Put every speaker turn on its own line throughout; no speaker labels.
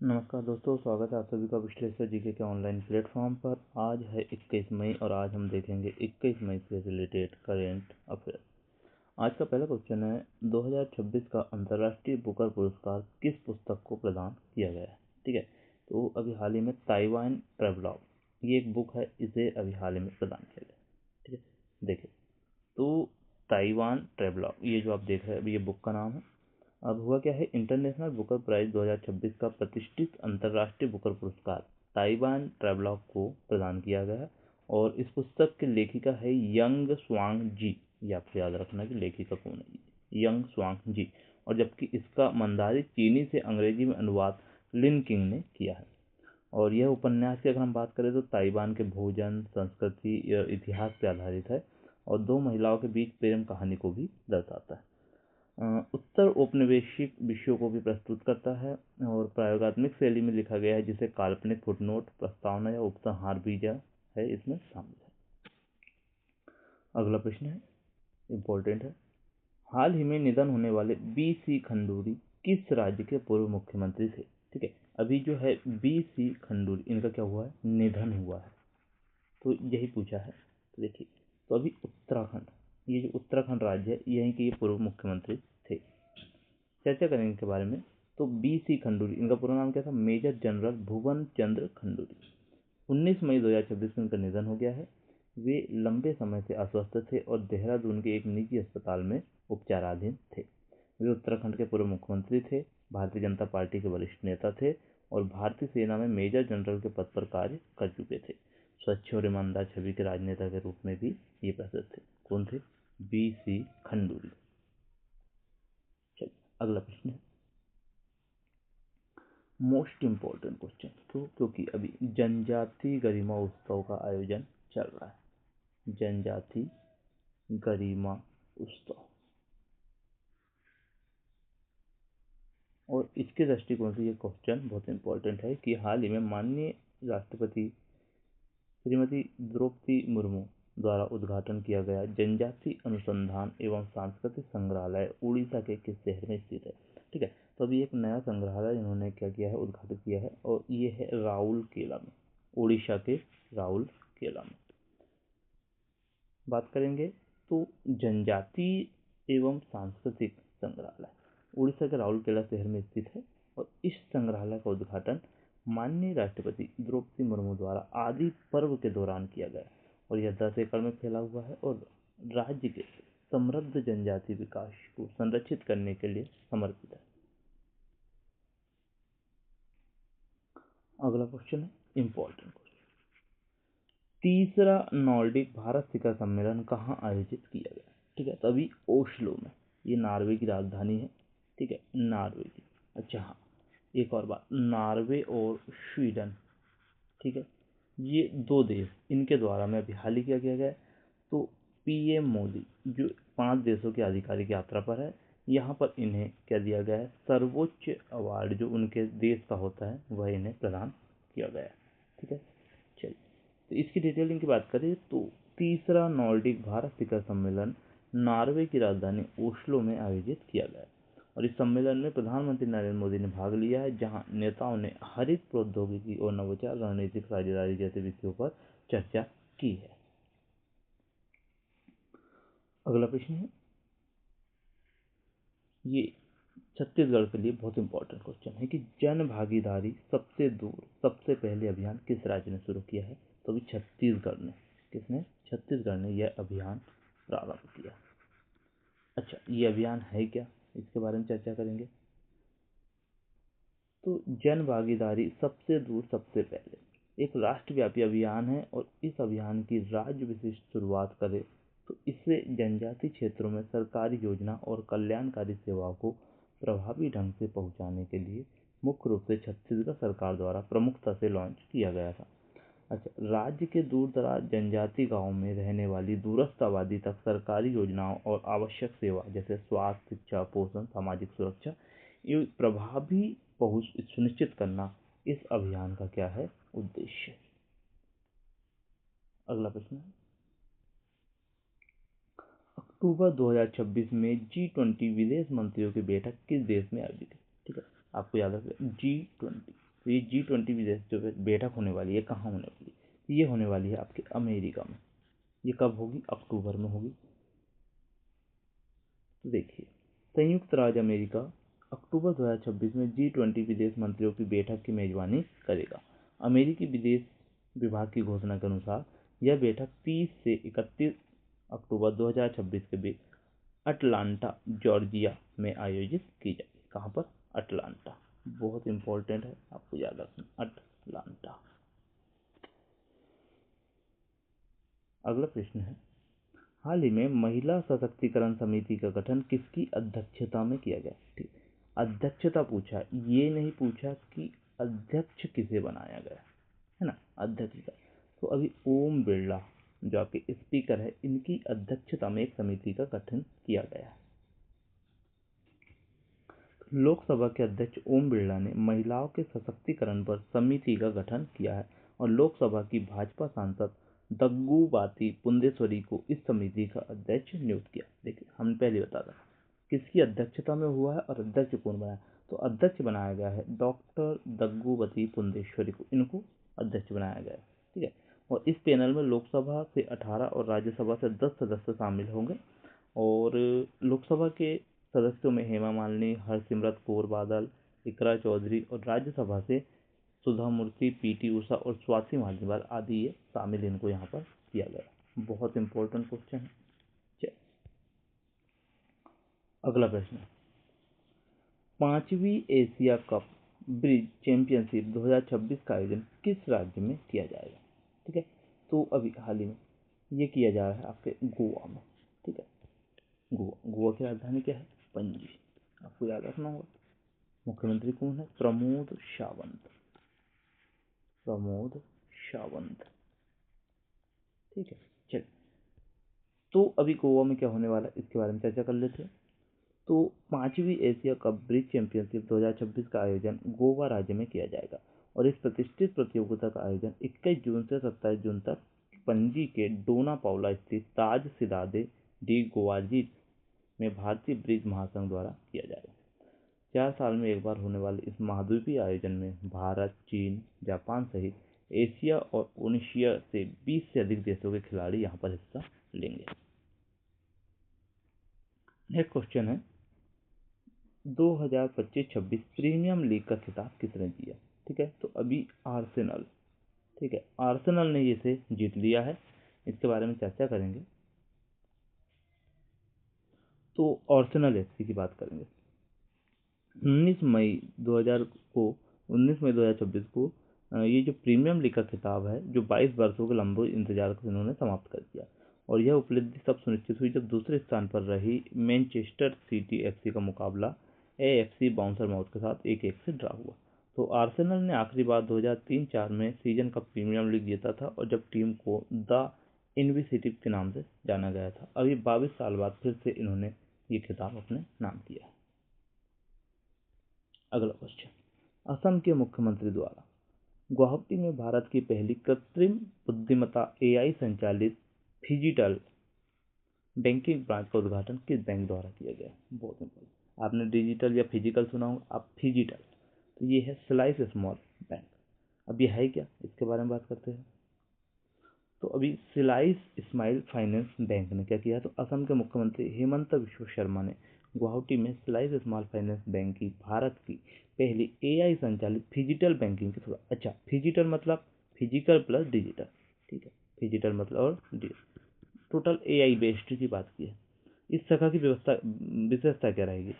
नमस्कार दोस्तों, स्वागत है आप सभी का विश्लेषर जीके के ऑनलाइन प्लेटफॉर्म पर। आज है 21 मई और आज हम देखेंगे 21 मई से रिलेटेड करेंट अफेयर। आज का पहला क्वेश्चन है, 2026 का अंतर्राष्ट्रीय बुकर पुरस्कार किस पुस्तक को प्रदान किया गया है। ठीक है, तो अभी हाल ही में ताइवान ट्रैवलॉग, ये एक बुक है, इसे अभी हाल ही में प्रदान किया गया। ठीक है, देखिए, तो ताइवान ट्रैवलॉग, ये जो आप देख रहे हैं अभी, ये बुक का नाम है। अब हुआ क्या है, इंटरनेशनल बुकर प्राइज 2026 का प्रतिष्ठित अंतर्राष्ट्रीय बुकर पुरस्कार ताइवान ट्रैवलॉग को प्रदान किया गया और इस पुस्तक के लेखिका है यंग स्वांग जी। ये आपको याद रखना कि लेखिका कौन है, यंग स्वांग जी। और जबकि इसका मंदारी चीनी से अंग्रेजी में अनुवाद लिन किंग ने किया है। और यह उपन्यास की अगर हम बात करें तो ताइवान के भोजन, संस्कृति और इतिहास पर आधारित है और दो महिलाओं के बीच प्रेम कहानी को भी दर्शाता है। उत्तर औपनिवेशिक विषयों को भी प्रस्तुत करता है और प्रयोगात्मक शैली में लिखा गया है, जिसे काल्पनिक फुटनोट, प्रस्तावना या उपसंहार भी है इसमें शामिल है। अगला प्रश्न है, इम्पोर्टेंट है, हाल ही में निधन होने वाले बी.सी. खंडूरी किस राज्य के पूर्व मुख्यमंत्री थे। ठीक है, अभी जो है बी.सी. खंडूरी, इनका क्या हुआ है, निधन हुआ है, तो यही पूछा है। तो देखिए, तो अभी उत्तराखंड, ये जो उत्तराखंड राज्य है, यहीं के ये पूर्व मुख्यमंत्री थे। चर्चा करेंगे इनके बारे में। तो बी.सी. खंडूरी, इनका पूरा नाम क्या था, मेजर जनरल भुवन चंद्र खंडूरी। 19 मई 2026 में इनका निधन हो गया है। वे लंबे समय से अस्वस्थ थे और देहरादून के एक निजी अस्पताल में उपचाराधीन थे। वे उत्तराखंड के पूर्व मुख्यमंत्री थे, भारतीय जनता पार्टी के वरिष्ठ नेता थे और भारतीय सेना में मेजर जनरल के पद पर कार्य कर चुके थे। स्वच्छ और ईमानदार छवि के राजनेता के रूप में भी ये प्रसिद्ध थे। कौन थे, बी.सी. खंडूरी। चलिए, अगला प्रश्न है, मोस्ट इम्पोर्टेंट क्वेश्चन, तो क्योंकि अभी जनजाति गरिमा उत्सव का आयोजन चल रहा है, जनजाति गरिमा उत्सव, और इसके दृष्टिकोण से ये क्वेश्चन बहुत इंपॉर्टेंट है कि हाल ही में माननीय राष्ट्रपति श्रीमती द्रौपदी मुर्मू द्वारा उद्घाटन किया गया जनजाति अनुसंधान एवं सांस्कृतिक संग्रहालय उड़ीसा के किस शहर में स्थित है। ठीक है, तो अभी एक नया संग्रहालय इन्होंने क्या किया है, उद्घाटित किया है और ये है राउरकेला में, उड़ीसा के राउरकेला में। बात करेंगे तो जनजाति एवं सांस्कृतिक संग्रहालय उड़ीसा के राउरकेला शहर में स्थित है और इस संग्रहालय का उद्घाटन माननीय राष्ट्रपति द्रौपदी मुर्मू द्वारा आदि पर्व के दौरान किया गया और यह 10 एकड़ में फैला हुआ है और राज्य के समृद्ध जनजाति विकास को संरक्षित करने के लिए समर्पित है। अगला क्वेश्चन है, इंपॉर्टेंट क्वेश्चन, तीसरा नॉर्डिक भारत शिखर सम्मेलन कहाँ आयोजित किया गया। ठीक है, तो अभी ओस्लो में, ये नॉर्वे की राजधानी है। ठीक है, नॉर्वे की। अच्छा हाँ, एक और बात, नॉर्वे और स्वीडन, ठीक है, ये दो देश, इनके द्वारा में अभी हाल ही क्या किया गया है, तो पीएम मोदी जो 5 देशों के आधिकारिक यात्रा पर है, यहाँ पर इन्हें क्या दिया गया है, सर्वोच्च अवार्ड जो उनके देश का होता है वह इन्हें प्रदान किया गया है। ठीक है, चलिए, तो इसकी डिटेलिंग की बात करें तो तीसरा नॉर्डिक भारत शिखर सम्मेलन नॉर्वे की राजधानी ओस्लो में आयोजित किया गया और इस सम्मेलन में प्रधानमंत्री नरेंद्र मोदी ने भाग लिया है, जहां नेताओं ने हरित प्रौद्योगिकी और नवाचार, रणनीतिक साझेदारी जैसे विषयों पर चर्चा की है। अगला प्रश्न है, ये छत्तीसगढ़ के लिए बहुत इंपॉर्टेंट क्वेश्चन है कि जन भागीदारी सबसे दूर सबसे पहले अभियान किस राज्य ने शुरू किया है। तो अभी छत्तीसगढ़ ने, किसने, छत्तीसगढ़ ने यह अभियान प्रारंभ किया। अच्छा, ये अभियान है क्या, इसके बारे में चर्चा करेंगे। तो जन भागीदारी सबसे दूर सबसे पहले एक राष्ट्रव्यापी अभियान है और इस अभियान की राज्य विशिष्ट शुरुआत करें तो इससे जनजातीय क्षेत्रों में सरकारी योजना और कल्याणकारी सेवाओं को प्रभावी ढंग से पहुंचाने के लिए मुख्य रूप से छत्तीसगढ़ सरकार द्वारा प्रमुखता से लॉन्च किया गया था। अच्छा, राज्य के दूर दराज जनजातीय गांवों में रहने वाली दूरस्थ आबादी तक सरकारी योजनाओं और आवश्यक सेवा जैसे स्वास्थ्य, शिक्षा, पोषण, सामाजिक सुरक्षा ये प्रभावी पहुंच सुनिश्चित करना इस अभियान का क्या है, उद्देश्य। अगला प्रश्न है, अक्टूबर 2026 में G20 विदेश मंत्रियों की बैठक किस देश में आयोजित है। ठीक है, आपको याद रखिए G20, तो ये G20 जो बैठक होने वाली है कहाँ होने वाली है? ये होने वाली है आपके अमेरिका में। ये कब होगी? अक्टूबर में होगी। तो देखिए, संयुक्त राज्य अमेरिका अक्टूबर 2026 में G20 विदेश मंत्रियों की बैठक की मेजबानी करेगा। अमेरिकी विदेश विभाग की घोषणा के अनुसार यह बैठक 30 से 31 अक्टूबर 2026 के बीच अटलांटा जॉर्जिया में आयोजित की जाएगी। कहाँ पर? अटलांटा। बहुत इंपॉर्टेंट है, आपको याद रखना, अटलांटा। अगला प्रश्न है, हाल ही में महिला सशक्तिकरण समिति का गठन किसकी अध्यक्षता में किया गया? ठीक, अध्यक्षता पूछा, ये नहीं पूछा कि अध्यक्ष किसे बनाया गया है ना, अध्यक्षता। तो अभी ओम बिरला जो आपके स्पीकर है, इनकी अध्यक्षता में एक समिति का गठन किया गया है। लोकसभा के अध्यक्ष ओम बिरला ने महिलाओं के सशक्तिकरण पर समिति का गठन किया है और लोकसभा की भाजपा सांसद दग्गुबाती पुंडेश्वरी को इस समिति का अध्यक्ष नियुक्त किया। देखिए, हमने पहले बता था किसकी अध्यक्षता में हुआ है और अध्यक्ष कौन बनाया। तो अध्यक्ष बनाया गया है डॉक्टर दग्गुबाती पुंडेश्वरी को, इनको अध्यक्ष बनाया गया है। ठीक है, और इस पैनल में लोकसभा से 18 और राज्यसभा से 10 सदस्य शामिल होंगे। और लोकसभा के सदस्यों में हेमा मालिनी, हरसिमरत कौर बादल, इकरा चौधरी और राज्यसभा से सुधा मूर्ति, पीटी उषा और स्वाति मालिवाल आदि ये शामिल इनको यहाँ पर किया गया। बहुत इंपॉर्टेंट क्वेश्चन है। अगला प्रश्न, 5वीं एशिया कप ब्रिज चैंपियनशिप 2026 का आयोजन किस राज्य में किया जाएगा? ठीक है, तो अभी हाल ही में ये किया जा रहा है आपके गोवा में। ठीक है, गोवा की राजधानी क्या है? पणजी। आपको याद रखना होगा। मुख्यमंत्री कौन है? प्रमोद सावंत। प्रमोद सावंत। ठीक है, चलिए, तो अभी गोवा में क्या होने वाला है इसके बारे में चर्चा कर लेते हैं। तो 5वीं एशिया कप ब्रिज चैंपियनशिप 2026 का आयोजन गोवा राज्य में किया जाएगा और इस प्रतिष्ठित प्रतियोगिता का आयोजन 21 जून से 27 जून तक पणजी के डोना पाउला स्थित ताज सिदादे डी गोवाजी में भारतीय ब्रिज महासंघ द्वारा किया जाएगा। 4 साल में एक बार होने वाले इस महाद्वीपीय आयोजन में भारत, चीन, जापान सहित एशिया और ओशिनिया से 20 से अधिक देशों के खिलाड़ी यहाँ पर हिस्सा लेंगे। नेक्स्ट क्वेश्चन है, 2025-26 प्रीमियम लीग का खिताब किसने जीता? ठीक है, तो अभी आर्सेनल। ठीक है, आर्सेनल ने इसे जीत लिया है। इसके बारे में चर्चा करेंगे। तो आर्सेनल एफसी की बात करेंगे। 19 मई 2026 को ये जो प्रीमियम लीग का खिताब है, जो 22 वर्षों के लंबे इंतजार को इन्होंने समाप्त कर दिया और यह उपलब्धि तब सुनिश्चित हुई जब दूसरे स्थान पर रही मैनचेस्टर सिटी एफसी का मुकाबला एएफसी बाउंसरमाउथ के साथ 1-1 से ड्रा हुआ। तो आर्सेनल ने आखिरी बार 2003-04 में सीजन का प्रीमियम लीग जीता था और जब टीम को द इनविसिटिव के नाम से जाना गया था। अभी 22 साल बाद फिर से इन्होंने ये खिताब अपने नाम किया है। अगला क्वेश्चन, असम के मुख्यमंत्री द्वारा गुवाहाटी में भारत की पहली कृत्रिम बुद्धिमत्ता एआई संचालित फिजिटल बैंकिंग ब्रांच का उद्घाटन किस बैंक द्वारा किया गया? बहुत इंपॉर्टेंट। आपने डिजिटल या फिजिकल सुना होगा, आप फिजिटल, तो ये है स्लाइस स्मॉल बैंक। अब ये है क्या, इसके बारे में बात करते हैं। तो अभी स्लाइस स्माइल फाइनेंस बैंक ने क्या किया? तो असम के मुख्यमंत्री हेमंत बिश्व शर्मा ने गुवाहाटी में स्लाइस स्मॉल फाइनेंस बैंक की भारत की पहली एआई संचालित फिजिटल बैंकिंग की थोड़ा, अच्छा, फिजिटल मतलब फिजिकल प्लस डिजिटल। ठीक है, फिजिटल मतलब और डिजिटल, टोटल एआई बेस्ड की बात की है। इस शाखा की विशेषता क्या रहेगी?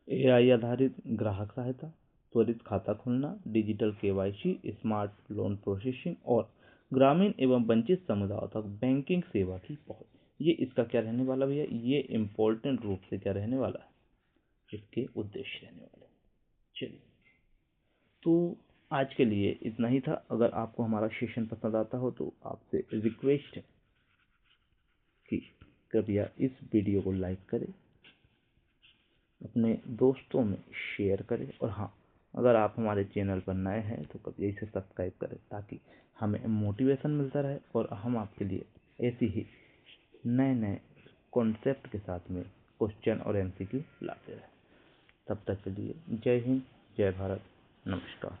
एआई आधारित ग्राहक सहायता, त्वरित खाता खुलना, digital KYC, smart loan processing और ग्रामीण एवं वंचित समुदायों तक बैंकिंग सेवा की पहुंच। ये इसका क्या रहने वाला भैया? ये इम्पोर्टेंट रूप से क्या रहने वाला है? इसके उद्देश्य रहने वाले। चलिए, तो आज के लिए इतना ही था। अगर आपको हमारा सेशन पसंद आता हो तो आपसे रिक्वेस्ट है कि कृपया इस वीडियो को लाइक करें, अपने दोस्तों में शेयर करें और हाँ, अगर आप हमारे चैनल पर नए हैं तो कभी इसे सब्सक्राइब करें ताकि हमें मोटिवेशन मिलता रहे और हम आपके लिए ऐसी ही नए नए कॉन्सेप्ट के साथ में क्वेश्चन और एमसीक्यू लाते रहें। तब तक के लिए जय हिंद, जय भारत, नमस्कार।